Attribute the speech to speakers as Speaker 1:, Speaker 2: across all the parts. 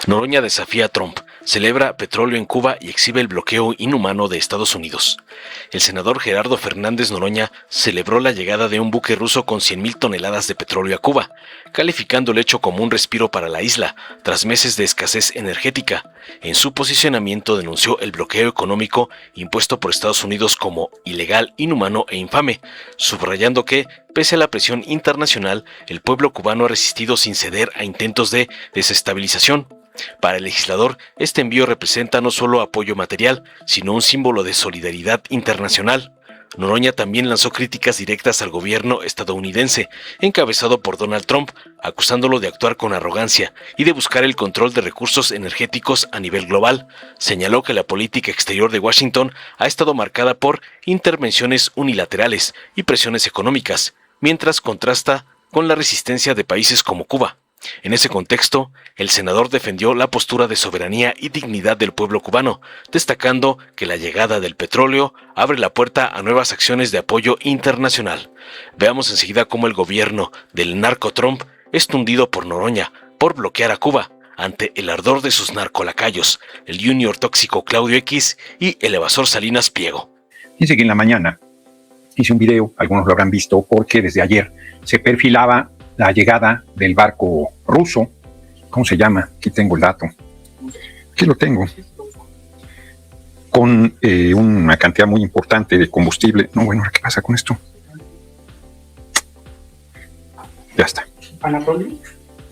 Speaker 1: Noroña desafía a Trump, celebra petróleo en Cuba y exhibe el bloqueo inhumano de Estados Unidos. El senador Gerardo Fernández Noroña celebró la llegada de un buque ruso con 100,000 toneladas de petróleo a Cuba, calificando el hecho como un respiro para la isla, tras meses de escasez energética. En su posicionamiento denunció el bloqueo económico impuesto por Estados Unidos como ilegal, inhumano e infame, subrayando que, pese a la presión internacional, el pueblo cubano ha resistido sin ceder a intentos de desestabilización. Para el legislador, este envío representa no solo apoyo material, sino un símbolo de solidaridad internacional. Noroña también lanzó críticas directas al gobierno estadounidense, encabezado por Donald Trump, acusándolo de actuar con arrogancia y de buscar el control de recursos energéticos a nivel global. Señaló que la política exterior de Washington ha estado marcada por intervenciones unilaterales y presiones económicas, mientras contrasta con la resistencia de países como Cuba. En ese contexto, el senador defendió la postura de soberanía y dignidad del pueblo cubano, destacando que la llegada del petróleo abre la puerta a nuevas acciones de apoyo internacional. Veamos enseguida cómo el gobierno del narco Trump es tundido por Noroña por bloquear a Cuba ante el ardor de sus narcolacayos, el junior tóxico Claudio X y el evasor Salinas Pliego.
Speaker 2: Dice que en la mañana hice un video, algunos lo habrán visto, porque desde ayer se perfilaba la llegada del barco ruso. ¿Cómo se llama? Aquí tengo el dato. Aquí lo tengo. Con una cantidad muy importante de combustible. No, bueno, ¿qué pasa con esto? Ya está.
Speaker 3: Anatoly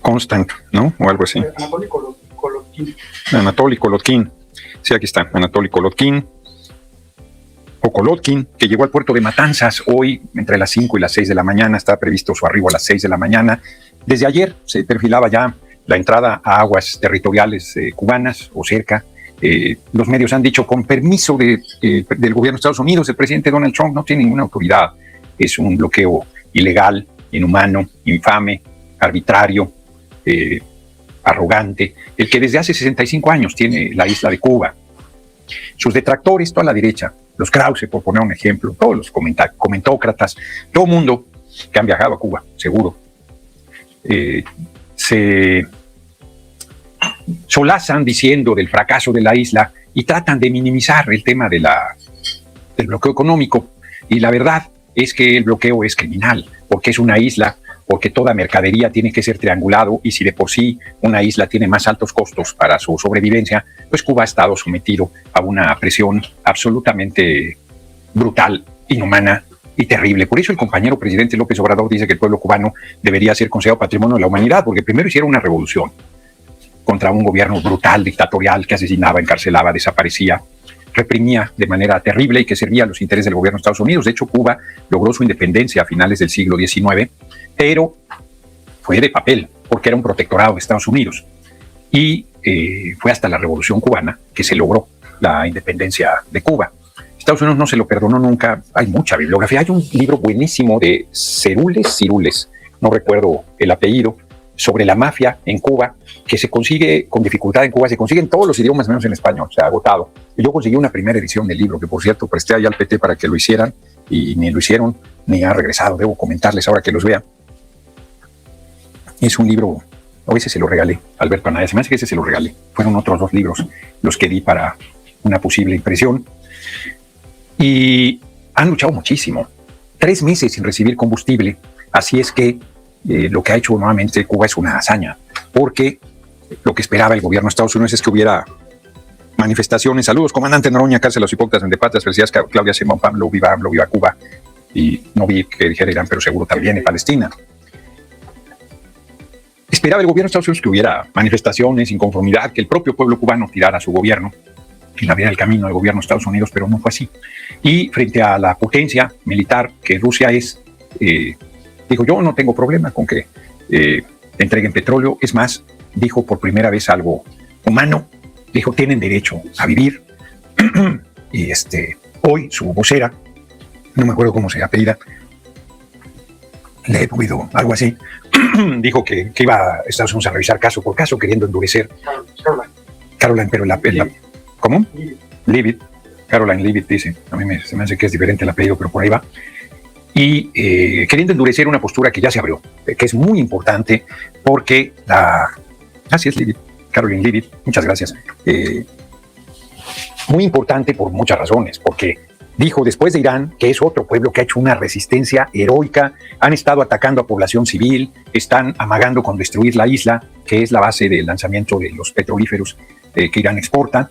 Speaker 2: Constant, ¿no? O algo así.
Speaker 3: Anatoly Kolotkin.
Speaker 2: Anatoly Kolotkin. Sí, aquí está. Anatoly Kolotkin. O Kolotkin, que llegó al puerto de Matanzas hoy entre las 5 y las 6 de la mañana. Está previsto su arribo a las 6 de la mañana. Desde ayer se perfilaba ya la entrada a aguas territoriales cubanas o cerca. Los medios han dicho con permiso del gobierno de Estados Unidos. El presidente Donald Trump no tiene ninguna autoridad. Es un bloqueo ilegal, inhumano, infame, arbitrario, arrogante, el que desde hace 65 años tiene la isla de Cuba. Sus detractores, toda la derecha, los Krause, por poner un ejemplo, todos los comentócratas, todo el mundo que han viajado a Cuba, seguro, se solazan diciendo del fracaso de la isla y tratan de minimizar el tema del bloqueo económico. Y la verdad es que el bloqueo es criminal, porque es una isla, porque toda mercadería tiene que ser triangulado, y si de por sí una isla tiene más altos costos para su sobrevivencia, pues Cuba ha estado sometido a una presión absolutamente brutal, inhumana y terrible. Por eso el compañero presidente López Obrador dice que el pueblo cubano debería ser considerado patrimonio de la humanidad, porque primero hicieron una revolución contra un gobierno brutal, dictatorial, que asesinaba, encarcelaba, desaparecía, reprimía de manera terrible y que servía a los intereses del gobierno de Estados Unidos. De hecho, Cuba logró su independencia a finales del siglo XIX, pero fue de papel, porque era un protectorado de Estados Unidos. Y fue hasta la Revolución Cubana que se logró la independencia de Cuba. Estados Unidos no se lo perdonó nunca. Hay mucha bibliografía. Hay un libro buenísimo de Cirules, no recuerdo el apellido, sobre la mafia en Cuba, que se consigue con dificultad en Cuba, se consigue en todos los idiomas menos en español, se ha agotado. Y yo conseguí una primera edición del libro, que por cierto presté ahí al PT para que lo hicieran, y ni lo hicieron, ni ha regresado. Debo comentarles ahora que los vea. Es un libro, o ese se lo regalé, Alberto Anaya, se me hace que ese se lo regalé. Fueron otros 2 libros los que di para una posible impresión. Y han luchado muchísimo. 3 meses sin recibir combustible, así es que lo que ha hecho nuevamente Cuba es una hazaña, porque lo que esperaba el gobierno de Estados Unidos es que hubiera manifestaciones. Saludos, comandante Noroña, cárcel a los hipócritas de patas. Felicidades, Claudia Sheinbaum, AMLO, viva Cuba. Y no vi que dijera Irán, pero seguro también en Palestina. Esperaba el gobierno de Estados Unidos que hubiera manifestaciones, inconformidad, que el propio pueblo cubano tirara a su gobierno y le abriera el camino al gobierno de Estados Unidos, pero no fue así. Y frente a la potencia militar que Rusia es, dijo: yo no tengo problema con que entreguen petróleo. Es más, dijo por primera vez algo humano. Dijo: tienen derecho a vivir. Y hoy su vocera, no me acuerdo cómo se apellida, le he oído algo así, dijo que iba a Estados Unidos a revisar caso por caso, queriendo endurecer. Caroline, pero ¿cómo? Leavitt. Caroline Leavitt dice. A mí se me hace que es diferente el apellido, pero por ahí va. Y queriendo endurecer una postura que ya se abrió, que es muy importante, porque así es, Leavitt. Caroline Leavitt, muchas gracias. Muy importante por muchas razones, porque dijo después de Irán que es otro pueblo que ha hecho una resistencia heroica, han estado atacando a población civil, están amagando con destruir la isla, que es la base del lanzamiento de los petrolíferos que Irán exporta,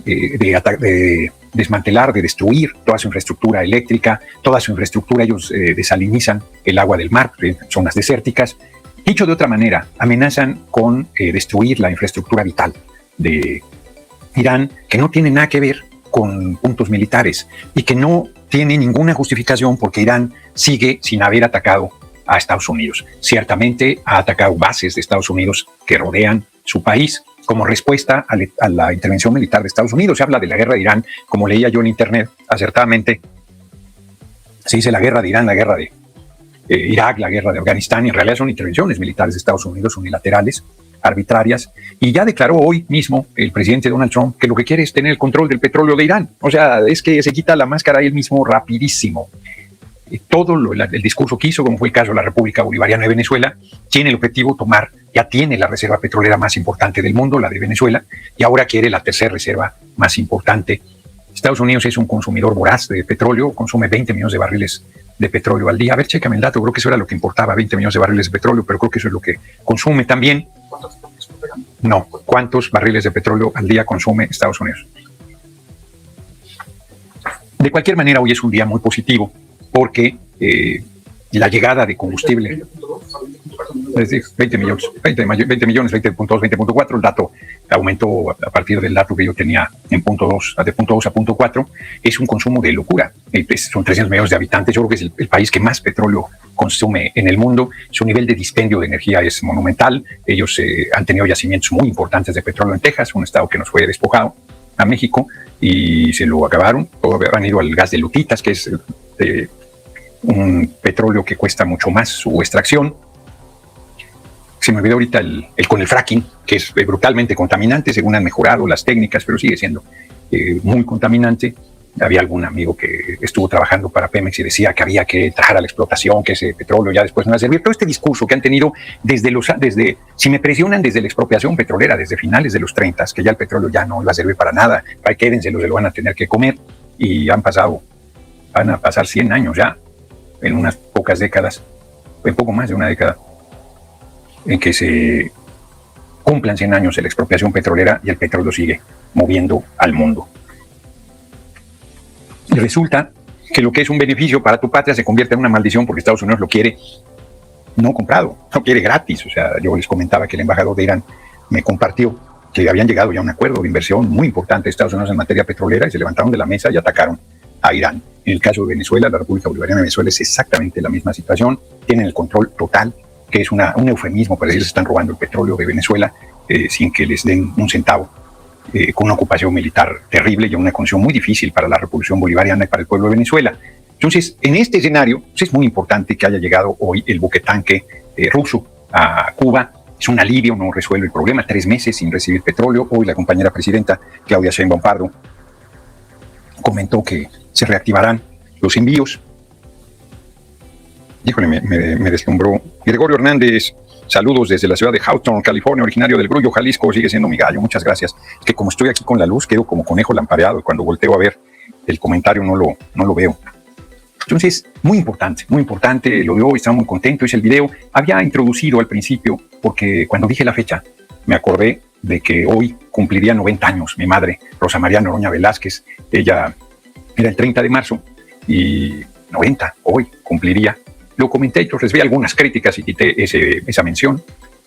Speaker 2: de desmantelar, de destruir toda su infraestructura eléctrica, toda su infraestructura. Ellos desalinizan el agua del mar en zonas desérticas. Dicho de otra manera, amenazan con destruir la infraestructura vital de Irán, que no tiene nada que ver con puntos militares y que no tiene ninguna justificación porque Irán sigue sin haber atacado a Estados Unidos. Ciertamente ha atacado bases de Estados Unidos que rodean su país como respuesta a la intervención militar de Estados Unidos. Se habla de la guerra de Irán, como leía yo en internet acertadamente. Se dice la guerra de Irán, la guerra de Irak, la guerra de Afganistán, y en realidad son intervenciones militares de Estados Unidos unilaterales, arbitrarias, y ya declaró hoy mismo el presidente Donald Trump que lo que quiere es tener el control del petróleo de Irán. O sea, es que se quita la máscara él mismo rapidísimo. Todo el discurso que hizo, como fue el caso de la República Bolivariana de Venezuela, tiene el objetivo de tomar, ya tiene la reserva petrolera más importante del mundo, la de Venezuela, y ahora quiere la tercera reserva más importante. Estados Unidos es un consumidor voraz de petróleo, consume 20 millones de barriles de petróleo al día. A ver, chécame el dato, creo que eso era lo que importaba, 20 millones de barriles de petróleo, pero creo que eso es lo que consume también. No, ¿cuántos barriles de petróleo al día consume Estados Unidos? De cualquier manera, hoy es un día muy positivo porque la llegada de combustible, es decir, 20 millones, 20.2, 20.4, el dato aumentó a partir del dato que yo tenía en punto 2, de punto 2 a punto 4, es un consumo de locura. Son 300 millones de habitantes, yo creo que es el país que más petróleo consume en el mundo. Su nivel de dispendio de energía es monumental. Ellos han tenido yacimientos muy importantes de petróleo en Texas, un estado que nos fue despojado a México, y se lo acabaron. Han ido al gas de lutitas, que es un petróleo que cuesta mucho más su extracción. Se me olvidó ahorita con el fracking, que es brutalmente contaminante, según han mejorado las técnicas, pero sigue siendo muy contaminante. Había algún amigo que estuvo trabajando para Pemex y decía que había que trabajar a la explotación, que ese petróleo ya después no va a servir. Todo este discurso que han tenido si me presionan desde la expropiación petrolera, desde finales de los 30, que ya el petróleo ya no iba a servir para nada, quédenselo, se lo van a tener que comer, y van a pasar 100 años ya, en unas pocas décadas, en poco más de una década, en que se cumplan 100 años de la expropiación petrolera y el petróleo sigue moviendo al mundo. Y resulta que lo que es un beneficio para tu patria se convierte en una maldición porque Estados Unidos lo quiere no comprado, no quiere gratis. O sea, yo les comentaba que el embajador de Irán me compartió que habían llegado ya a un acuerdo de inversión muy importante de Estados Unidos en materia petrolera y se levantaron de la mesa y atacaron a Irán. En el caso de Venezuela, la República Bolivariana de Venezuela es exactamente la misma situación. Tienen el control total, que es un eufemismo para decir que se están robando el petróleo de Venezuela sin que les den un centavo, con una ocupación militar terrible y una condición muy difícil para la Revolución Bolivariana y para el pueblo de Venezuela. Entonces, en este escenario, pues es muy importante que haya llegado hoy el buquetanque ruso a Cuba. Es un alivio, no resuelve el problema. 3 meses sin recibir petróleo. Hoy la compañera presidenta, Claudia Sheinbaum Pardo, comentó que se reactivarán los envíos. Híjole, me deslumbró. Gregorio Hernández, saludos desde la ciudad de Hawthorne, California, originario del Grullo, Jalisco, sigue siendo mi gallo, muchas gracias. Es que como estoy aquí con la luz, quedo como conejo lampareado y cuando volteo a ver el comentario no lo veo. Entonces, muy importante, lo veo y estaba muy contento, hice el video. Había introducido al principio, porque cuando dije la fecha, me acordé de que hoy cumpliría 90 años mi madre, Rosa María Noroña Velázquez. Ella era el 30 de marzo y 90, hoy cumpliría. Lo comenté, yo recibí algunas críticas y quité esa mención,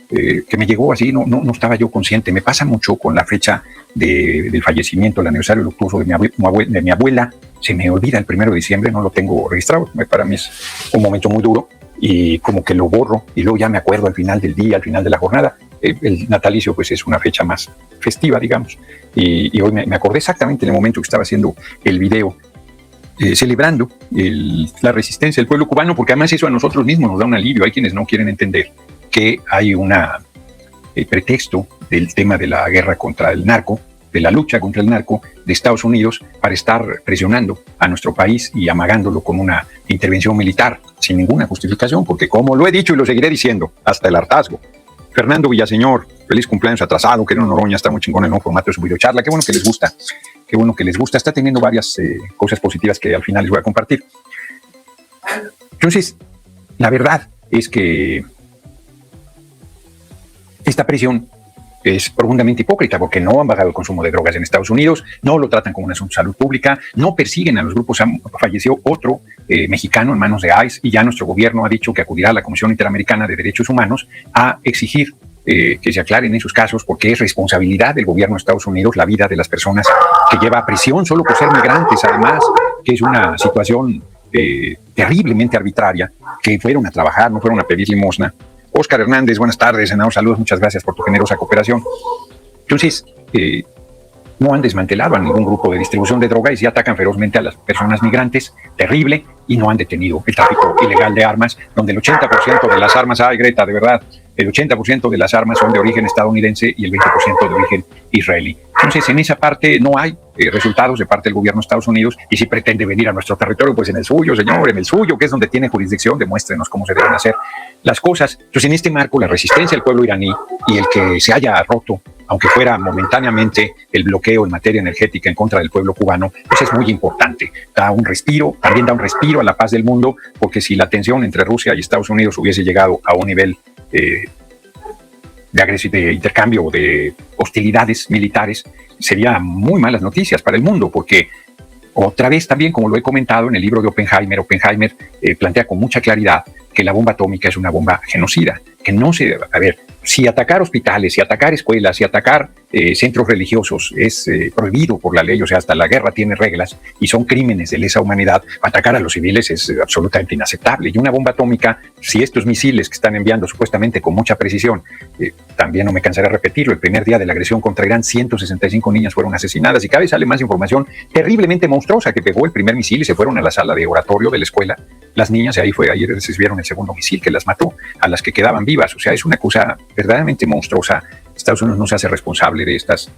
Speaker 2: que me llegó así, no estaba yo consciente. Me pasa mucho con la fecha del fallecimiento, el aniversario luctuoso de mi abuela. Se me olvida el 1 de diciembre, no lo tengo registrado. Para mí es un momento muy duro y como que lo borro y luego ya me acuerdo al final del día, al final de la jornada. El natalicio pues es una fecha más festiva, digamos. Y hoy me acordé exactamente en el momento que estaba haciendo el video, celebrando la resistencia del pueblo cubano, porque además eso a nosotros mismos nos da un alivio. Hay quienes no quieren entender que hay el pretexto del tema de la guerra contra el narco, de la lucha contra el narco de Estados Unidos para estar presionando a nuestro país y amagándolo con una intervención militar sin ninguna justificación, porque como lo he dicho y lo seguiré diciendo hasta el hartazgo, Fernando Villaseñor, feliz cumpleaños atrasado, Querido Noroña, está muy chingón en un formato de su videocharla, qué bueno que les gusta, está teniendo varias cosas positivas que al final les voy a compartir. Entonces, la verdad es que esta presión es profundamente hipócrita porque no han bajado el consumo de drogas en Estados Unidos, no lo tratan como un asunto de salud pública, no persiguen a los grupos. Falleció otro mexicano en manos de ICE y ya nuestro gobierno ha dicho que acudirá a la Comisión Interamericana de Derechos Humanos a exigir que se aclaren esos casos porque es responsabilidad del gobierno de Estados Unidos la vida de las personas que lleva a prisión solo por ser migrantes, además, que es una situación terriblemente arbitraria, que fueron a trabajar, no fueron a pedir limosna. Óscar Hernández, buenas tardes, senador, saludos, muchas gracias por tu generosa cooperación. Entonces, no han desmantelado a ningún grupo de distribución de droga y sí atacan ferozmente a las personas migrantes, terrible, y no han detenido el tráfico ilegal de armas, donde el 80% de las armas, Greta, de verdad, el 80% de las armas son de origen estadounidense y el 20% de origen israelí. Entonces, en esa parte no hay resultados de parte del gobierno de Estados Unidos, y si pretende venir a nuestro territorio, pues en el suyo, señor, en el suyo, que es donde tiene jurisdicción, demuéstrenos cómo se deben hacer las cosas. Entonces, en este marco, la resistencia del pueblo iraní y el que se haya roto, aunque fuera momentáneamente, el bloqueo en materia energética en contra del pueblo cubano, pues es muy importante. Da un respiro, también da un respiro a la paz del mundo, porque si la tensión entre Rusia y Estados Unidos hubiese llegado a un nivel de intercambio de hostilidades militares, sería muy malas noticias para el mundo, porque otra vez también, como lo he comentado en el libro de Oppenheimer plantea con mucha claridad que la bomba atómica es una bomba genocida, que no se... A ver, si atacar hospitales, si atacar escuelas, si atacar centros religiosos es prohibido por la ley, o sea, hasta la guerra tiene reglas y son crímenes de lesa humanidad, atacar a los civiles es absolutamente inaceptable. Y una bomba atómica, si estos misiles que están enviando supuestamente con mucha precisión, también no me cansaré de repetirlo, el primer día de la agresión contra Irán, 165 niñas fueron asesinadas, y cada vez sale más información terriblemente monstruosa, que pegó el primer misil y se fueron a la sala de oratorio de la escuela las niñas, y ahí recibieron el segundo misil que las mató, a las que quedaban vivas. O sea, es una cosa verdaderamente monstruosa. Estados Unidos no se hace responsable de estas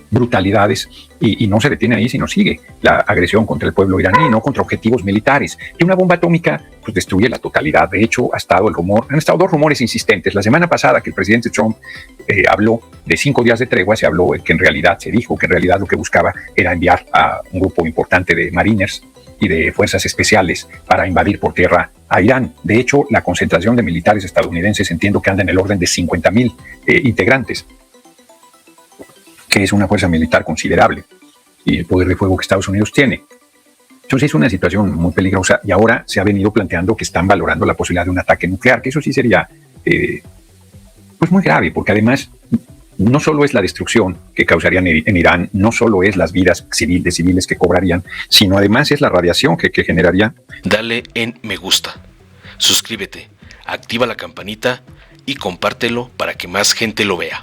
Speaker 2: brutalidades y no se detiene ahí, sino sigue la agresión contra el pueblo iraní, no contra objetivos militares. Y una bomba atómica pues destruye la totalidad. De hecho, han estado dos rumores insistentes. La semana pasada, que el presidente Trump habló de 5 días de tregua, se dijo que en realidad lo que buscaba era enviar a un grupo importante de mariners y de fuerzas especiales para invadir por tierra a Irán. De hecho, la concentración de militares estadounidenses, entiendo que anda en el orden de 50,000 integrantes, que es una fuerza militar considerable, y el poder de fuego que Estados Unidos tiene. Entonces es una situación muy peligrosa, y ahora se ha venido planteando que están valorando la posibilidad de un ataque nuclear, que eso sí sería pues muy grave, porque además no solo es la destrucción que causarían en Irán, no solo es las vidas de civiles que cobrarían, sino además es la radiación que generaría.
Speaker 1: Dale en me gusta, suscríbete, activa la campanita y compártelo para que más gente lo vea.